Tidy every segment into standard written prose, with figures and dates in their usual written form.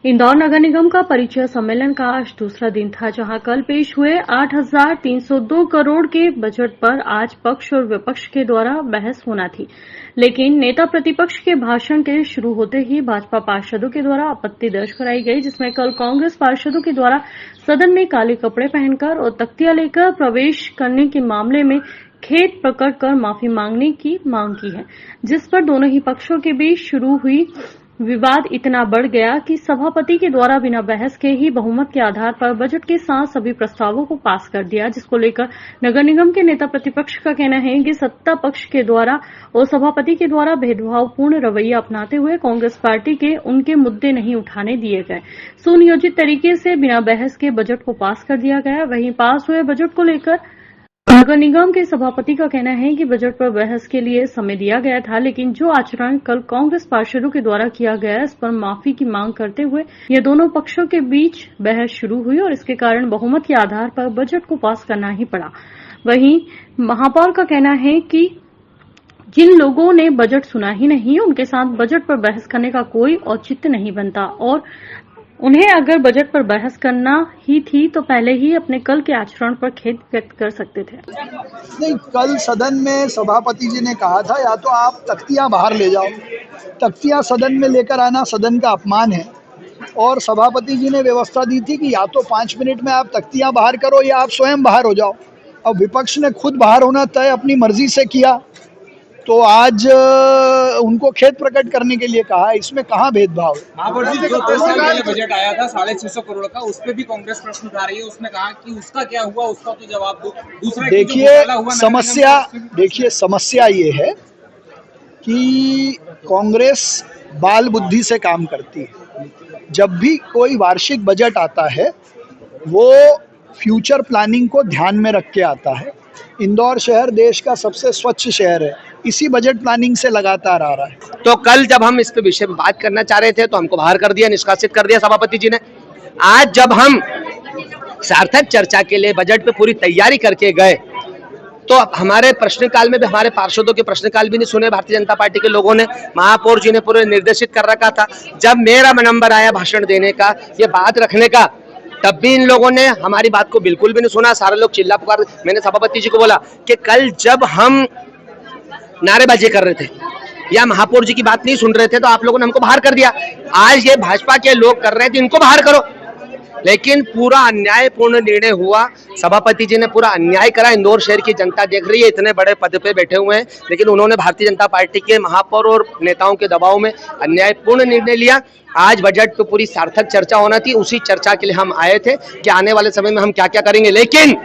इंदौर नगर निगम का परिचय सम्मेलन का आज दूसरा दिन था, जहां कल पेश हुए 8,302 करोड़ के बजट पर आज पक्ष और विपक्ष के द्वारा बहस होना थी। लेकिन नेता प्रतिपक्ष के भाषण के शुरू होते ही भाजपा पार्षदों के द्वारा आपत्ति दर्ज कराई गई, जिसमें कल कांग्रेस पार्षदों के द्वारा सदन में काले कपड़े पहनकर और तख्तियां लेकर प्रवेश करने के मामले में खेद प्रकट कर माफी मांगने की मांग की है, जिस पर दोनों ही पक्षों के बीच शुरू हुई विवाद इतना बढ़ गया कि सभापति के द्वारा बिना बहस के ही बहुमत के आधार पर बजट के साथ सभी प्रस्तावों को पास कर दिया, जिसको लेकर नगर निगम के नेता प्रतिपक्ष का कहना है कि सत्ता पक्ष के द्वारा और सभापति के द्वारा भेदभावपूर्ण रवैया अपनाते हुए कांग्रेस पार्टी के उनके मुद्दे नहीं उठाने दिए गए। सुनियोजित तरीके से बिना बहस के बजट को पास कर दिया गया। वहीं पास हुए बजट को लेकर नगर निगम के सभापति का कहना है कि बजट पर बहस के लिए समय दिया गया था, लेकिन जो आचरण कल कांग्रेस पार्षदों के द्वारा किया गया, इस पर माफी की मांग करते हुए ये दोनों पक्षों के बीच बहस शुरू हुई और इसके कारण बहुमत के आधार पर बजट को पास करना ही पड़ा। वहीं महापौर का कहना है कि जिन लोगों ने बजट सुना ही नहीं, उनके साथ बजट पर बहस करने का कोई औचित्य नहीं बनता और उन्हें अगर बजट पर बहस करना ही थी तो पहले ही अपने कल के आचरण पर खेद व्यक्त कर सकते थे। नहीं, कल सदन में सभापति जी ने कहा था या तो आप तख्तियां बाहर ले जाओ, तख्तियां सदन में लेकर आना सदन का अपमान है। और सभापति जी ने व्यवस्था दी थी कि या तो 5 मिनट में आप तख्तियां बाहर करो या आप स्वयं बाहर हो जाओ। अब विपक्ष ने खुद बाहर होना तय अपनी मर्जी से किया, तो आज उनको खेद प्रकट करने के लिए कहा। इसमें कहाँ भेदभाव है? महापौर जी, जो 2 साल पहले बजट आया था 650 करोड़ का, उस पे भी कांग्रेस प्रश्न उठा रही है। उसने कहा कि उसका क्या हुआ, उसका तो जवाब दो। दूसरा देखिए समस्या ये है कि कांग्रेस बाल बुद्धि से काम करती है। जब भी कोई वार्षिक बजट आता है वो फ्यूचर प्लानिंग को ध्यान में रख के आता है। इंदौर शहर देश का सबसे स्वच्छ शहर है, इसी बजट प्लानिंग से लगातार आ रहा है। तो कल जब हम इस विषय में बात करना चाह रहे थे तो हमको बाहर कर दिया, निष्कासित कर दिया सभापति जी ने। आज जब हम सार्थक चर्चा के लिए बजट पे पूरी तैयारी करके गए तो हमारे प्रश्नकाल में भी हमारे पार्षदों के प्रश्नकाल भी नहीं सुने भारतीय जनता पार्टी के लोगों ने। महापौर जी ने पूरे निर्देशित कर रखा था। जब मेरा नंबर आया भाषण देने का, ये बात रखने का, तब भी इन लोगों ने हमारी बात को बिल्कुल भी नहीं सुना। सारे लोग चिल्ला पुकार। मैंने सभापति जी को बोला कि कल जब हम नारेबाजी कर रहे थे या महापौर जी की बात नहीं सुन रहे थे तो आप लोगों ने हमको बाहर कर दिया। आज ये भाजपा के लोग कर रहे थे, इनको बाहर करो। लेकिन पूरा अन्यायपूर्ण निर्णय हुआ। सभापति जी ने पूरा अन्याय करा। इंदौर शहर की जनता देख रही है, इतने बड़े पद पे बैठे हुए हैं, लेकिन उन्होंने भारतीय जनता पार्टी के महापौर और नेताओं के दबाव में अन्यायपूर्ण निर्णय लिया। आज बजट पे पूरी सार्थक चर्चा होना थी, उसी चर्चा के लिए हम आए थे कि आने वाले समय में हम क्या क्या करेंगे। लेकिन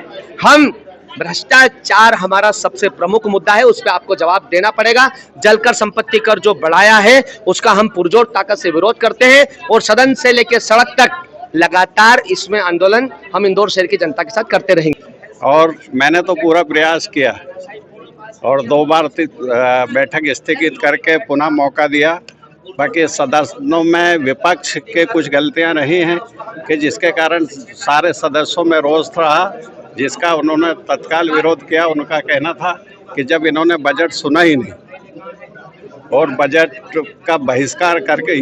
हम भ्रष्टाचार हमारा सबसे प्रमुख मुद्दा है, उस पर आपको जवाब देना पड़ेगा। जलकर संपत्ति कर जो बढ़ाया है उसका हम पुरजोर ताकत से विरोध करते हैं और सदन से लेकर सड़क तक लगातार इसमें आंदोलन हम इंदौर शहर की जनता के साथ करते रहेंगे। और मैंने तो पूरा प्रयास किया और 2 बार बैठक स्थगित करके पुनः मौका दिया। बाकी सदस्यों में विपक्ष के कुछ गलतियां रही हैं कि जिसके कारण सारे सदस्यों में रोष रहा, जिसका उन्होंने तत्काल विरोध किया। उनका कहना था कि जब इन्होंने बजट सुना ही नहीं और बजट का बहिष्कार करके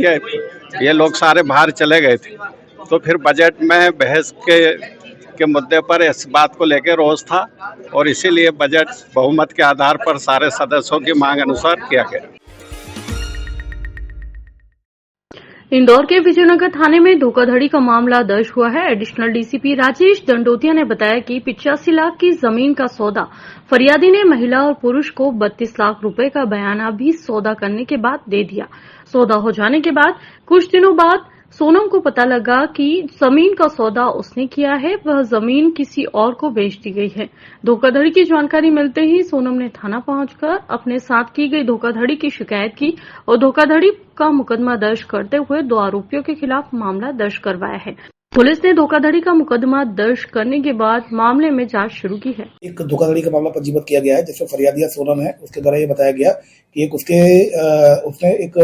ये लोग सारे बाहर चले गए थे, तो फिर बजट में बहस के मुद्दे पर इस बात को लेकर रोष था और इसीलिए बजट बहुमत के आधार पर सारे सदस्यों की मांग अनुसार किया गया। इंदौर के विजयनगर थाने में धोखाधड़ी का मामला दर्ज हुआ है। एडिशनल डीसीपी राजेश दंडोतिया ने बताया कि 85 लाख की जमीन का सौदा फरियादी ने महिला और पुरुष को 32 लाख रुपए का बयाना भी सौदा करने के बाद दे दिया। सौदा हो जाने के बाद कुछ दिनों बाद सोनम को पता लगा कि जमीन का सौदा उसने किया है, वह जमीन किसी और को बेच दी गई है। धोखाधड़ी की जानकारी मिलते ही सोनम ने थाना पहुंचकर अपने साथ की गई धोखाधड़ी की शिकायत की और धोखाधड़ी का मुकदमा दर्ज करते हुए 2 आरोपियों के खिलाफ मामला दर्ज करवाया है। पुलिस ने धोखाधड़ी का मुकदमा दर्ज करने के बाद मामले में जांच शुरू की है। एक धोखाधड़ी का मामला पंजीबद्ध किया गया है जिसमें फरियादिया सोनम है। उसके द्वारा ये बताया गया कि उसने एक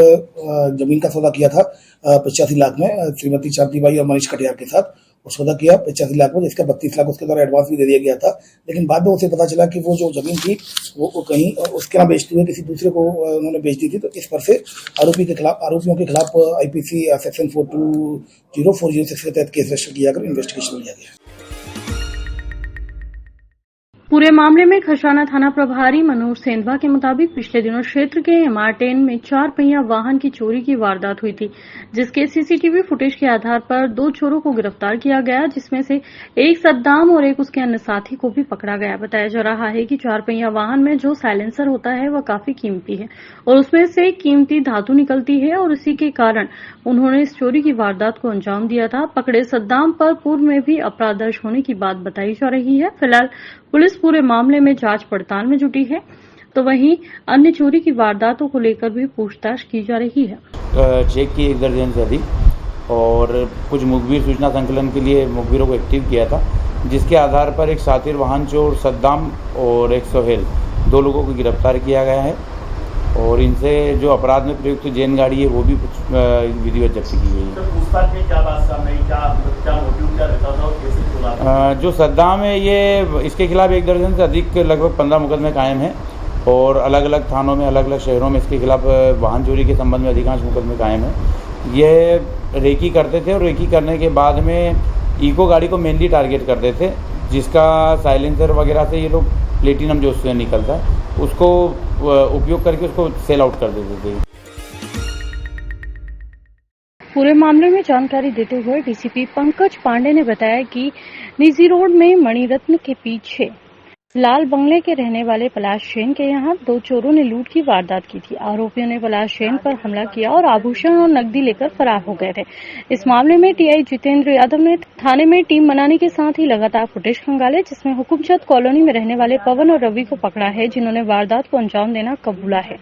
जमीन का सौदा किया था 85 लाख में श्रीमती शांतिबाई और मनीष कटियार के साथ, और सौदा किया 85 लाख में, जिसका 32 लाख उसके द्वारा एडवांस भी दे दिया गया था। लेकिन बाद में उसे पता चला कि वो जो जमीन थी वो कहीं उसके यहाँ बेचते हुए किसी दूसरे को उन्होंने बेच दी थी। तो इस पर से आरोपियों के खिलाफ IPC सेक्शन 420/406 के तहत केस रजिस्टर किया कर इन्वेस्टिगेशन किया गया। पूरे मामले में खरसाना थाना प्रभारी मनोज सेंधवा के मुताबिक पिछले दिनों क्षेत्र के MR10 में 4 पहिया वाहन की चोरी की वारदात हुई थी, जिसके CCTV फुटेज के आधार पर 2 चोरों को गिरफ्तार किया गया, जिसमें से एक सद्दाम और एक उसके अन्य साथी को भी पकड़ा गया। बताया जा रहा है कि 4 पहिया वाहन में जो साइलेंसर होता है वह काफी कीमती है और उसमें से कीमती धातु निकलती है और इसी के कारण उन्होंने इस चोरी की वारदात को अंजाम दिया था। पकड़े सद्दाम पर पूर्व में भी अपराध दर्ज होने की बात बताई जा रही है। फिलहाल पुलिस पूरे मामले में जांच पड़ताल में जुटी है, तो वहीं अन्य चोरी की वारदातों को लेकर भी पूछताछ की जा रही है। चेक की 1 दर्जन से अधिक और कुछ मुखबिर सूचना संकलन के लिए मुखबिरों को एक्टिव किया था, जिसके आधार पर एक सातिर वाहन चोर सद्दाम और एक सोहेल 2 लोगों को गिरफ्तार किया गया है और इनसे जो अपराध में प्रयुक्त जैन गाड़ी है वो भी विधिवत जब्त की गई है। जो सद्दाम है ये इसके खिलाफ 1 दर्जन से अधिक लगभग 15 मुकदमे कायम हैं और अलग अलग थानों में अलग अलग शहरों में इसके खिलाफ वाहन चोरी के संबंध में अधिकांश मुकदमे कायम हैं। ये रेकी करते थे और रेकी करने के बाद में इको गाड़ी को मेनली टारगेट करते थे, जिसका साइलेंसर वगैरह से ये लोग प्लेटिनम जो उससे निकलता है उसको उपयोग करके उसको सेल आउट कर देते थे। पूरे मामले में जानकारी देते हुए DCP पंकज पांडे ने बताया कि निजी रोड में मणिरत्न के पीछे लाल बंगले के रहने वाले पलाश जैन के यहाँ 2 चोरों ने लूट की वारदात की थी। आरोपियों ने पलाश जैन पर हमला किया और आभूषण और नकदी लेकर फरार हो गए थे। इस मामले में TI जितेंद्र यादव ने थाने में टीम बनाने के साथ ही लगातार फुटेज खंगाले, जिसमें हुकुमचंद कॉलोनी में रहने वाले पवन और रवि को पकड़ा है, जिन्होंने वारदात को अंजाम देना कबूला है।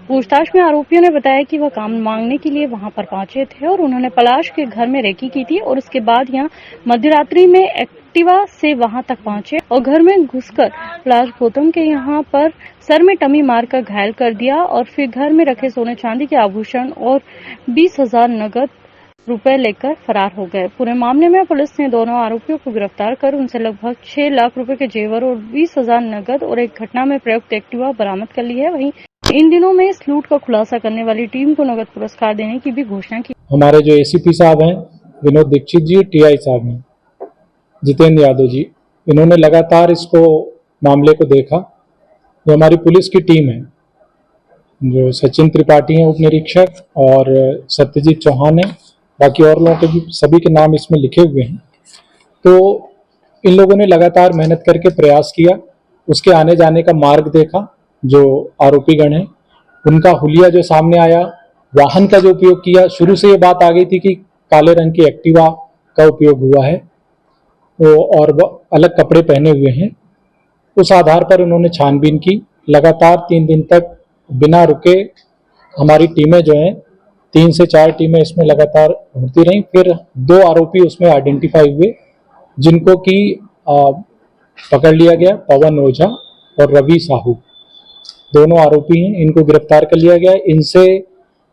पूछताछ में आरोपियों ने बताया कि वह काम मांगने के लिए वहां पर पहुंचे थे और उन्होंने पलाश के घर में रेकी की थी और उसके बाद यहाँ मध्यरात्रि में एक्टिवा से वहां तक पहुंचे और घर में घुसकर पलाश गौतम के यहाँ पर सर में टमी मारकर घायल कर दिया और फिर घर में रखे सोने चांदी के आभूषण और 20,000 नगद रुपए लेकर फरार हो गए। पूरे मामले में पुलिस ने दोनों आरोपियों को गिरफ्तार कर उनसे लगभग 6 लाख रुपए के जेवर और 20,000 नगद और एक घटना में प्रयुक्त एक्टिवा बरामद कर ली है। वहीं इन दिनों में इस लूट का खुलासा करने वाली टीम को नगद पुरस्कार देने की भी घोषणा की। हमारे जो ACP साहब हैं विनोद दीक्षित जी, TI साहब हैं जितेंद्र यादव जी, इन्होंने लगातार इसको मामले को देखा। जो हमारी पुलिस की टीम है, जो सचिन त्रिपाठी हैं उप निरीक्षक और सत्यजीत चौहान है, बाकी और लोगों के भी सभी के नाम इसमें लिखे हुए हैं। तो इन लोगों ने लगातार मेहनत करके प्रयास किया, उसके आने जाने का मार्ग देखा। जो आरोपीगण हैं उनका हुलिया जो सामने आया, वाहन का जो उपयोग किया, शुरू से ये बात आ गई थी कि काले रंग की एक्टिवा का उपयोग हुआ है और अलग कपड़े पहने हुए हैं। उस आधार पर उन्होंने छानबीन की। लगातार 3 दिन तक बिना रुके हमारी टीमें जो हैं 3 से 4 टीमें इसमें लगातार ढूंढती रहीं। फिर 2 आरोपी उसमें आइडेंटिफाई हुए, जिनको कि पकड़ लिया गया, पवन ओझा और रवि साहू, दोनों आरोपी हैं। इनको गिरफ्तार कर लिया गया। इनसे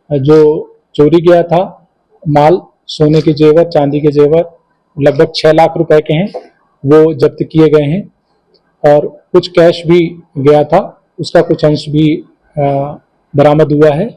जो चोरी गया था माल, सोने के जेवर, चांदी के जेवर लगभग 6 लाख रुपए के हैं, वो जब्त किए गए हैं और कुछ कैश भी गया था, उसका कुछ अंश भी बरामद हुआ है।